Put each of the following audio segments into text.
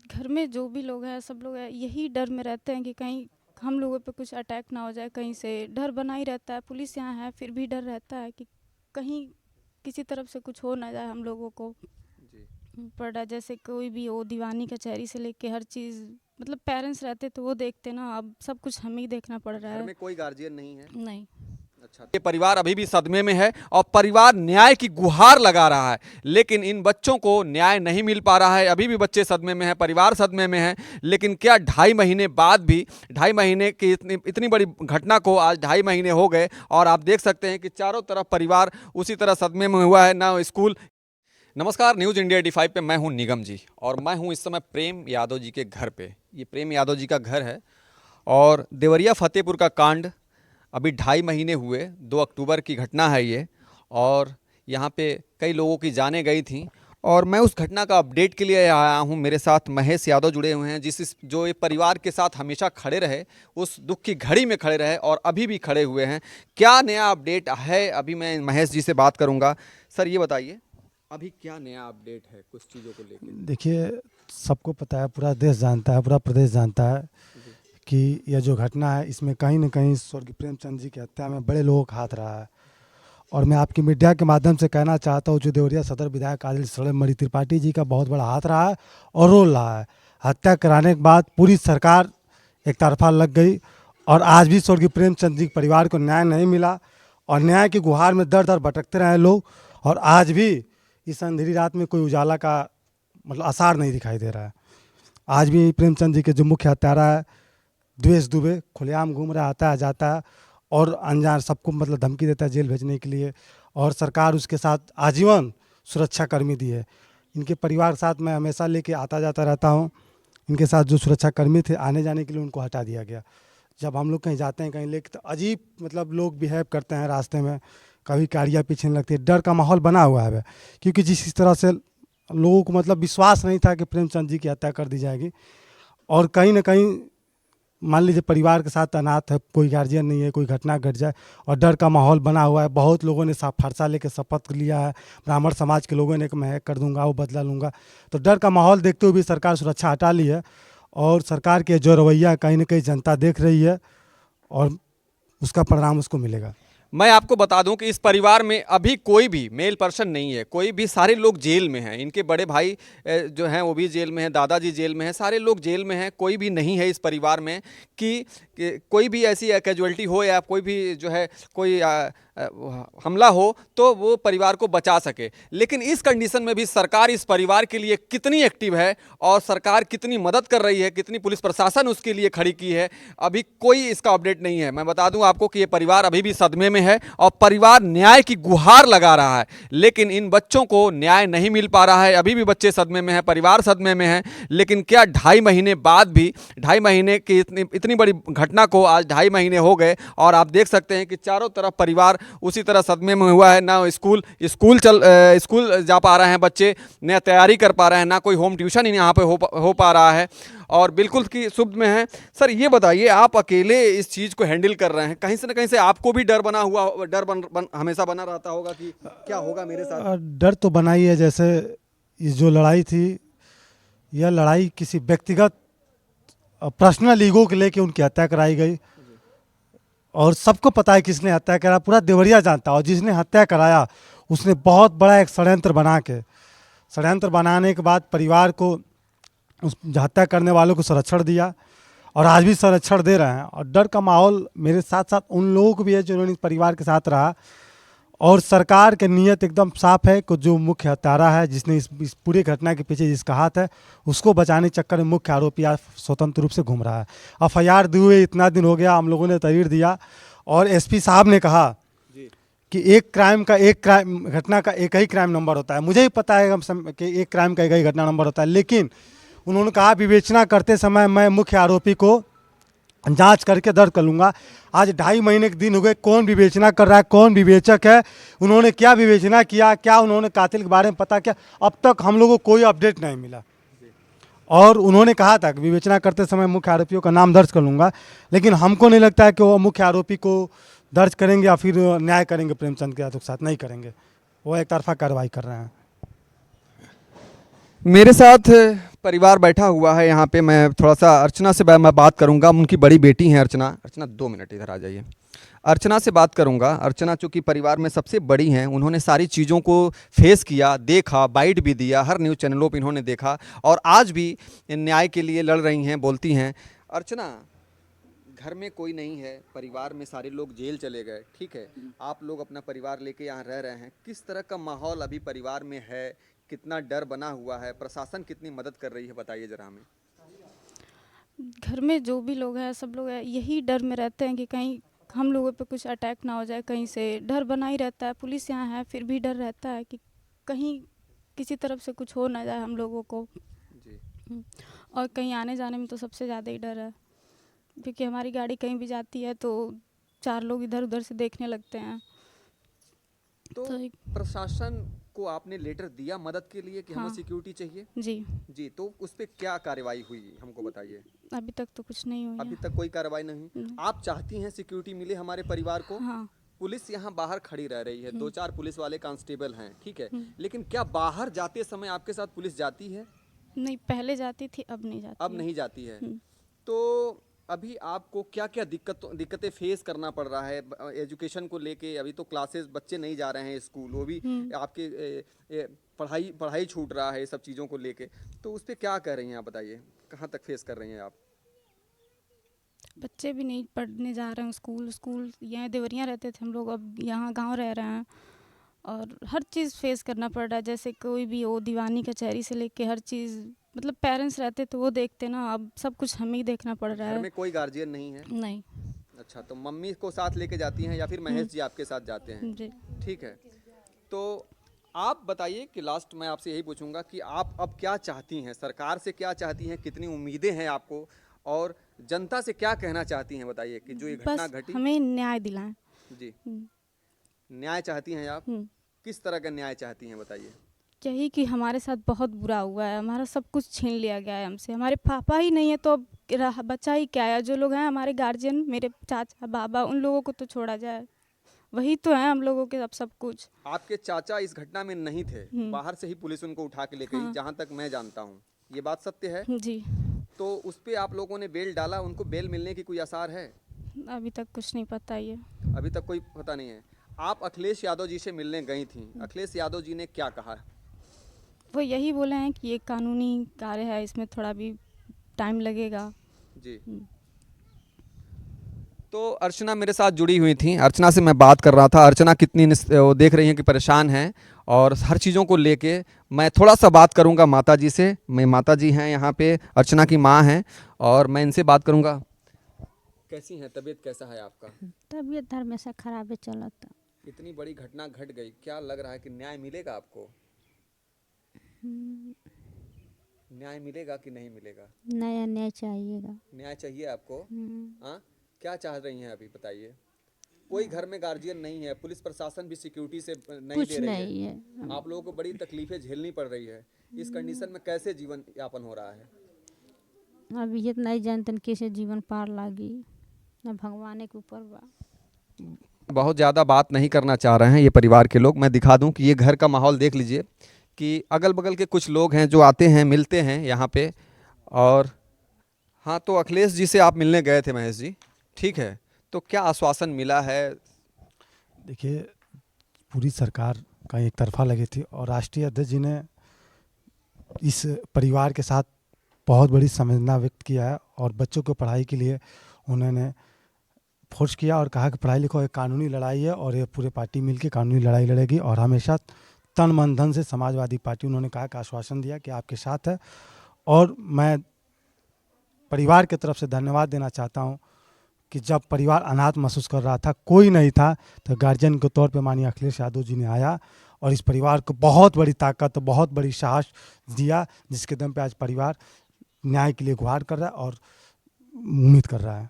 घर में जो भी लोग हैं सब लोग यही डर में रहते हैं कि कहीं हम लोगों पे कुछ अटैक ना हो जाए। कहीं से डर बना ही रहता है। पुलिस यहाँ है फिर भी डर रहता है कि कहीं किसी तरफ से कुछ हो ना जाए हम लोगों को। जी। पड़ा जैसे कोई भी हो, दीवानी कचहरी से लेके हर चीज़, मतलब पेरेंट्स रहते तो वो देखते ना, अब सब कुछ हमें ही देखना पड़ रहा घर है। में कोई गार्जियन नहीं है? नहीं। अच्छा, ये परिवार अभी भी सदमे में है और परिवार न्याय की गुहार लगा रहा है, लेकिन इन बच्चों को न्याय नहीं मिल पा रहा है। अभी भी बच्चे सदमे में हैं, परिवार सदमे में है। लेकिन क्या 2.5 महीने बाद भी, 2.5 महीने की इतनी इतनी बड़ी घटना को आज 2.5 महीने हो गए और आप देख सकते हैं कि चारों तरफ परिवार उसी तरह सदमे में हुआ है, ना स्कूल। नमस्कार, न्यूज़ इंडिया 85 पे मैं हूं निगम जी और मैं हूं इस समय प्रेम यादव जी के घर पे। ये प्रेम यादव जी का घर है और देवरिया फतेहपुर का कांड अभी 2.5 महीने हुए, 2 अक्टूबर की घटना है ये। और यहाँ पे कई लोगों की जानें गई थी और मैं उस घटना का अपडेट के लिए आया हूँ। मेरे साथ महेश यादव जुड़े हुए हैं, जो ये परिवार के साथ हमेशा खड़े रहे, उस दुख की घड़ी में खड़े रहे और अभी भी खड़े हुए हैं। क्या नया अपडेट है, अभी मैं महेश जी से बात करूँगा। सर ये बताइए, अभी क्या नया अपडेट है कुछ चीज़ों को लेके? देखिए, सबको पता है, पूरा देश जानता है, पूरा प्रदेश जानता है जी। कि यह जो घटना है इसमें कहीं न कहीं स्वर्गीय प्रेमचंद जी की हत्या में बड़े लोगों का हाथ रहा है। और मैं आपकी मीडिया के माध्यम से कहना चाहता हूँ, जो देवरिया सदर विधायक आदिल मणि त्रिपाठी जी का बहुत बड़ा हाथ रहा है और रोल रहा है। हत्या कराने के बाद पूरी सरकार एक तरफा लग गई और आज भी स्वर्गीय प्रेमचंद जी के परिवार को न्याय नहीं मिला और न्याय की गुहार में दर दर भटकते रहे लोग। और आज भी इस अंधेरी रात में कोई उजाला का मतलब आसार नहीं दिखाई दे रहा है। आज भी प्रेमचंद जी के जो मुख्य हत्यारा है द्वेष दुबे खुलेआम घूम रहा, आता है जाता है और अनजान सबको मतलब धमकी देता है जेल भेजने के लिए। और सरकार उसके साथ आजीवन सुरक्षा कर्मी दी है। इनके परिवार के साथ मैं हमेशा लेके आता जाता रहता हूँ। इनके साथ जो सुरक्षा कर्मी थे आने जाने के लिए उनको हटा दिया गया। जब हम लोग कहीं जाते हैं कहीं लेके तो अजीब मतलब लोग बिहेव करते हैं रास्ते में, कभी गाड़ियाँ पीछे नहीं लगती। डर का माहौल बना हुआ है क्योंकि जिस तरह से लोगों को मतलब विश्वास नहीं था कि प्रेमचंद जी की हत्या कर दी जाएगी। और कहीं ना कहीं मान लीजिए परिवार के साथ अनाथ है, कोई गार्जियन नहीं है, कोई घटना घट जाए और डर का माहौल बना हुआ है। बहुत लोगों ने फरसा लेके शपथ लिया है, ब्राह्मण समाज के लोगों ने कि मैं कर दूंगा, वो बदला लूँगा। तो डर का माहौल देखते हुए भी सरकार सुरक्षा हटा ली है और सरकार के जो रवैया कहीं ना कहीं जनता देख रही है और उसका परिणाम उसको मिलेगा। मैं आपको बता दूं कि इस परिवार में अभी कोई भी मेल पर्सन नहीं है, कोई भी, सारे लोग जेल में हैं। इनके बड़े भाई जो हैं वो भी जेल में हैं, दादाजी जेल में हैं, सारे लोग जेल में हैं। कोई भी नहीं है इस परिवार में कि कोई भी ऐसी कैजुअल्टी हो या कोई भी जो है कोई हमला हो तो वो परिवार को बचा सके। लेकिन इस कंडीशन में भी सरकार इस परिवार के लिए कितनी एक्टिव है और सरकार कितनी मदद कर रही है, कितनी पुलिस प्रशासन उसके लिए खड़ी की है, अभी कोई इसका अपडेट नहीं है। मैं बता दूं आपको कि ये परिवार अभी भी सदमे में है और परिवार न्याय की गुहार लगा रहा है, लेकिन इन बच्चों को न्याय नहीं मिल पा रहा है। अभी भी बच्चे सदमे में हैं, परिवार सदमे में है। लेकिन क्या 2.5 महीने बाद भी, 2.5 महीने की इतनी बड़ी घटना को आज 2.5 महीने हो गए और आप देख सकते हैं कि चारों तरफ परिवार उसी तरह सदमे में हुआ है। ना स्कूल जा पा रहे हैं बच्चे, न तैयारी कर पा रहे हैं, ना कोई होम ट्यूशन यहाँ पे हो पा रहा है और बिल्कुल की शुभ में है। सर ये बताइए, आप अकेले इस चीज़ को हैंडल कर रहे हैं, कहीं से ना कहीं से आपको भी डर बना हुआ, डर हमेशा बना रहता होगा कि क्या होगा मेरे साथ? डर तो बना ही है। जैसे ये जो लड़ाई थी, यह लड़ाई किसी व्यक्तिगत पर्सनल ईगो के लेके उनकी हत्या कराई गई और सबको पता है किसने हत्या करा, पूरा देवरिया जानता है। और जिसने हत्या कराया उसने बहुत बड़ा एक षड्यंत्र बनाने के बाद परिवार को, उस हत्या करने वालों को संरक्षण दिया और आज भी संरक्षण दे रहे हैं। और डर का माहौल मेरे साथ साथ उन लोगों को भी है जिन्होंने परिवार के साथ रहा। और सरकार की नीयत एकदम साफ है कि जो मुख्य हत्यारा है, जिसने इस पूरी घटना के पीछे जिसका हाथ है, उसको बचाने के चक्कर में मुख्य आरोपी आज स्वतंत्र रूप से घूम रहा है। FIR दिए हुए इतना दिन हो गया, हम लोगों ने तहरीर दिया और SP साहब ने कहा कि एक घटना का एक ही क्राइम नंबर होता है। मुझे ही पता है कि एक क्राइम का एक ही घटना नंबर होता है, लेकिन उन्होंने कहा विवेचना करते समय मैं मुख्य आरोपी को जांच करके दर्ज कर लूँगा। आज 2.5 महीने के दिन हो गए, कौन विवेचना कर रहा है, कौन विवेचक है, उन्होंने क्या विवेचना किया, क्या उन्होंने कातिल के बारे में पता किया, अब तक हम लोगों को कोई अपडेट नहीं मिला। और उन्होंने कहा था कि विवेचना करते समय मुख्य आरोपियों का नाम दर्ज कर लूँगा, लेकिन हमको नहीं लगता है कि वो मुख्य आरोपी को दर्ज करेंगे या फिर न्याय करेंगे प्रेमचंद के साथ, नहीं करेंगे। वो एक तरफा कार्रवाई कर रहे हैं। मेरे साथ परिवार बैठा हुआ है यहाँ पे। मैं थोड़ा सा अर्चना से मैं बात करूँगा। उनकी बड़ी बेटी हैं अर्चना। अर्चना 2 मिनट इधर आ जाइए। अर्चना से बात करूँगा। अर्चना चूँकि परिवार में सबसे बड़ी हैं, उन्होंने सारी चीज़ों को फेस किया, देखा, बाइट भी दिया, हर न्यूज़ चैनलों पर इन्होंने देखा और आज भी न्याय के लिए लड़ रही हैं, बोलती हैं। अर्चना, घर में कोई नहीं है, परिवार में सारे लोग जेल चले गए, ठीक है, आप लोग अपना परिवार लेके यहाँ रह रहे हैं, किस तरह का माहौल अभी परिवार में है, कितना डर बना हुआ है, प्रशासन कितनी मदद कर रही है, बताइए जरा हमें। घर में जो भी लोग हैं सब लोग यही डर में रहते हैं कि कहीं हम लोगों पे कुछ अटैक ना हो जाए, कहीं से डर बना ही रहता है। पुलिस यहाँ है फिर भी डर रहता है कि कहीं किसी तरफ से कुछ हो ना जाए हम लोगों को जी। और कहीं आने जाने में तो सबसे ज़्यादा ही डर है, क्योंकि हमारी गाड़ी कहीं भी जाती है तो 4 लोग इधर उधर से देखने लगते हैं। तो प्रशासन को आपने लेटर दिया मदद के लिए कि हमें हाँ। सिक्योरिटी चाहिए? जी, जी, तो उस पे क्या कार्रवाई हुई, हमको बताइए। अभी तक तो कुछ नहीं हुई अभी है। तक कोई कार्रवाई नहीं। आप चाहती हैं सिक्योरिटी मिले हमारे परिवार को? हाँ। पुलिस यहाँ बाहर खड़ी रह रही है, 2-4 पुलिस वाले कांस्टेबल हैं, ठीक है, हम्म। लेकिन क्या बाहर जाते समय आपके साथ पुलिस जाती है? नहीं, पहले जाती थी, अब नहीं जाती अब है। नहीं जाती है। हम्म। तो अभी आपको क्या क्या दिक्कतें फेस करना पड़ रहा है एजुकेशन को लेके? अभी तो क्लासेस, बच्चे नहीं जा रहे हैं स्कूल, वो भी आपके पढ़ाई छूट रहा है, ये सब चीज़ों को लेके, तो उस पर क्या कह रही हैं आप, बताइए कहाँ तक फेस कर रही हैं आप? बच्चे भी नहीं पढ़ने जा रहे हैं स्कूल यहाँ देवरिया रहते थे हम लोग, अब यहाँ गांव रह रहे हैं और हर चीज़ फेस करना पड़ रहा है। जैसे कोई भी हो, दीवानी कचहरी से लेके हर चीज़, मतलब पेरेंट्स रहते तो वो देखते ना, अब सब कुछ हमें ही देखना पड़ रहा घर है। में कोई गार्जियन नहीं है? नहीं। अच्छा, तो मम्मी को साथ लेके जाती हैं या फिर महेश जी आपके साथ जाते हैं? जी। ठीक है, तो आप बताइए कि लास्ट मैं आपसे यही पूछूंगा कि आप अब क्या चाहती हैं, सरकार से क्या चाहती हैं, कितनी उम्मीदें हैं आपको, और जनता से क्या कहना चाहती हैं, बताइए कि जो ये घटना बस घटी। हमें न्याय दिलाएं। जी, हम्म। न्याय चाहती हैं आप? हम्म। किस तरह का न्याय चाहती हैं, बताइए। यही कि हमारे साथ बहुत बुरा हुआ है, हमारा सब कुछ छीन लिया गया है हमसे, हमारे पापा ही नहीं है तो अब बचा ही क्या है। जो लोग हैं हमारे गार्जियन, मेरे चाचा बाबा, उन लोगों को तो छोड़ा जाए, वही तो है हम लोगों के अब सब कुछ। आपके चाचा इस घटना में नहीं थे, बाहर से ही पुलिस उनको उठा के ले गई, हाँ। जहाँ तक मैं जानता हूँ, ये बात सत्य है? जी। तो उस पे आप लोगों ने बेल डाला, उनको बेल मिलने की कोई आसार है? अभी तक कुछ नहीं पता ये। अभी तक कोई पता नहीं है। आप अखिलेश यादव जी से मिलने गई थी, अखिलेश यादव जी ने क्या कहा? वो यही बोले हैं कि ये कानूनी कार्य है, इसमें थोड़ा भी टाइम लगेगा। जी। तो अर्चना मेरे साथ जुड़ी हुई थी, अर्चना से मैं बात कर रहा था। अर्चना कितनी वो देख रही हैं कि परेशान हैं और हर चीज़ों को लेके। मैं थोड़ा सा बात करूंगा माता जी से। मैं माता जी हैं यहाँ पे, अर्चना की माँ हैं, और मैं इनसे बात करूंगा। कैसी हैं, तबीयत कैसा है आपका? तबीयत हमेशा खराब है चलता। इतनी बड़ी घटना घट गई, क्या लग रहा है कि न्याय मिलेगा आपको? न्याय मिलेगा कि नहीं मिलेगा? नया न्याय चाहिएगा। न्याय चाहिए आपको? हाँ, क्या चाह रही हैं अभी, बताइए। कोई घर में गार्जियन नहीं है, पुलिस प्रशासन भी सिक्योरिटी से नहीं कुछ दे रही नहीं है। आप लोगों को बड़ी तकलीफें झेलनी पड़ रही है। इस कंडीशन में कैसे जीवन यापन हो रहा है? अब ये नहीं जानते कैसे जीवन पार लागी, न भगवान के ऊपर बा। बहुत ज़्यादा बात नहीं करना चाह रहे हैं ये परिवार के लोग। मैं दिखा दूं कि ये घर का माहौल देख लीजिए कि अगल बगल के कुछ लोग हैं जो आते हैं, मिलते हैं यहाँ पे। और हाँ, तो अखिलेश जी से आप मिलने गए थे महेश जी, ठीक है, तो क्या आश्वासन मिला है? देखिए, पूरी सरकार का एक तरफा लगी थी और राष्ट्रीय अध्यक्ष जी ने इस परिवार के साथ बहुत बड़ी संवेदना व्यक्त किया है और बच्चों को पढ़ाई के लिए उन्होंने फोर्स किया और कहा कि पढ़ाई लिखो एक कानूनी लड़ाई है और ये पूरे पार्टी मिलकर कानूनी लड़ाई लड़ेगी और हमेशा तन मन धन से समाजवादी पार्टी, उन्होंने कहा कि आश्वासन दिया कि आपके साथ है। और मैं परिवार की तरफ से धन्यवाद देना चाहता हूं कि जब परिवार अनाथ महसूस कर रहा था, कोई नहीं था, तो गार्जियन के तौर पे माननीय अखिलेश यादव जी ने आया और इस परिवार को बहुत बड़ी ताकत, बहुत बड़ी साहस दिया, जिसके दम पे आज परिवार न्याय के लिए गुहार कर रहा है और उम्मीद कर रहा है।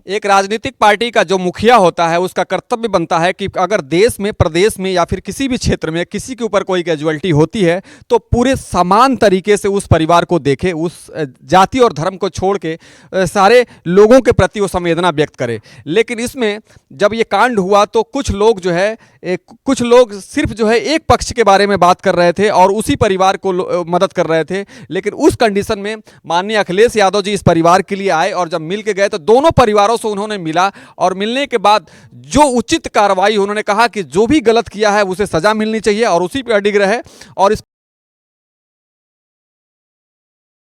एक राजनीतिक पार्टी का जो मुखिया होता है उसका कर्तव्य बनता है कि अगर देश में, प्रदेश में या फिर किसी भी क्षेत्र में किसी के ऊपर कोई कैजुअलिटी होती है तो पूरे समान तरीके से उस परिवार को देखे, उस जाति और धर्म को छोड़ के सारे लोगों के प्रति वो संवेदना व्यक्त करे। लेकिन इसमें जब ये कांड हुआ तो कुछ लोग जो है कुछ लोग सिर्फ जो है एक पक्ष के बारे में बात कर रहे थे और उसी परिवार को मदद कर रहे थे। लेकिन उस कंडीशन में माननीय अखिलेश यादव जी इस परिवार के लिए आए और जब मिल के गए तो दोनों परिवारों से उन्होंने मिला और मिलने के बाद जो उचित कार्रवाई, उन्होंने कहा कि जो भी गलत किया है उसे सजा मिलनी चाहिए और उसी पर अडिग रहे और इस